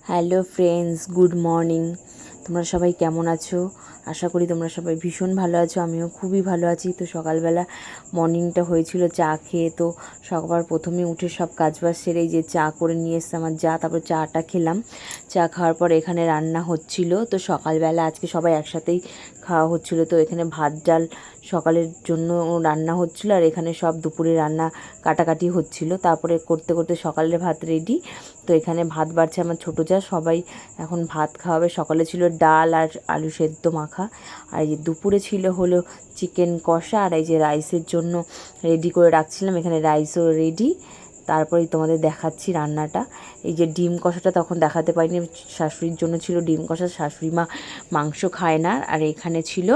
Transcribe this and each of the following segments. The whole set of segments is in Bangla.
Hello friends, good morning. তোমরা সবাই কেমন আছো? আশা করি তোমরা সবাই ভীষণ ভালো আছো। আমিও খুবই ভালো আছি। তো সকালবেলা মর্নিংটা হয়েছিল চা খেয়ে। তো সবার প্রথমে উঠে সব কাজবাজ সেরে যে চা করে নিয়ে এসছে আমার যা, তারপর চাটা খেলাম। চা খাওয়ার পর এখানে রান্না হচ্ছিল। তো সকালবেলা আজকে সবাই একসাথেই খাওয়া হচ্ছিলো। তো এখানে ভাত ডাল সকালের জন্য রান্না হচ্ছিলো, আর এখানে সব দুপুরে রান্না কাটাকাটি হচ্ছিল। তারপরে করতে করতে সকালের ভাত রেডি। তো এখানে ভাত বাড়ছে আমার ছোটো যা, সবাই এখন ভাত খাওয়াবে। সকালে ছিল ডাল আর আলু সেদ্ধ মাখা, আর এই যে দুপুরে ছিল হলো চিকেন কষা, আর এই যে রাইসের জন্য রেডি করে রাখছিলাম। এখানে রাইসও রেডি। তারপরেই তোমাদের দেখাচ্ছি রান্নাটা। এই যে ডিম কষাটা তখন দেখাতে পারিনি, শাশুড়ির জন্য ছিল ডিম কষা। শাশুড়ি মা মাংস খায় না। আর এখানে ছিল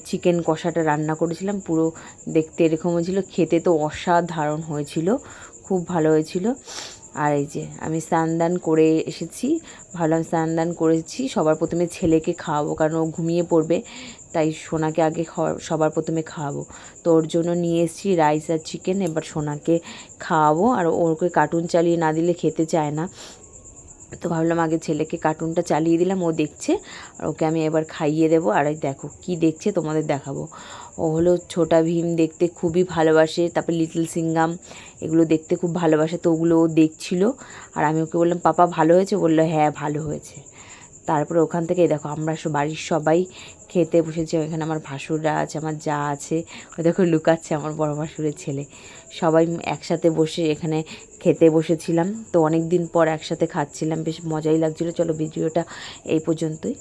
চিকেন কষাটা রান্না করেছিলাম, পুরো দেখতে এরকম হয়েছিল, খেতে তো অসাধারণ হয়েছিল, খুব ভালো হয়েছিল। আর এই যে আমি স্নান দান করে এসেছি, ভাবলাম স্নান দান করেছি, সবার প্রথমে ছেলেকে খাওয়াবো, কারণ ও ঘুমিয়ে পড়বে, তাই সোনাকে আগে সবার প্রথমে খাওয়াবো। তো ওর জন্য নিয়ে এসেছি রাইস আর চিকেন। এবার সোনাকে খাওয়াবো, আর ওকে কার্টুন চালিয়ে না দিলে খেতে চায় না। তো ভাবলাম আগে ছেলেকে কার্টুনটা চালিয়ে দিলাম, ও দেখছে, আর ওকে আমি এবার খাইয়ে দেবো। আর দেখো কি দেখছে তোমাদের দেখাবো। ও হলো ছোটা ভীম দেখতে খুবই ভালোবাসে, তারপর লিটল সিঙ্গাম এগুলো দেখতে খুব ভালোবাসে। তো ওগুলো ও দেখছিল, আর আমি ওকে বললাম পাপা ভালো হয়েছে? বললো হ্যাঁ ভালো হয়েছে। তারপরে ওখান থেকে দেখো আমরা বাড়ির সবাই খেতে বসেছি। এখানে আমার ভাসুররা আছে, আমার যা আছে, ও দেখো লুকাচ্ছে আমার বড় ভাসুরের ছেলে। সবাই একসাথে বসে এখানে খেতে বসেছিলাম। তো অনেক দিন পর একসাথে খাচ্ছিলাম, বেশ মজাই লাগছিলো। চলো ভিডিওটা এই পর্যন্তই।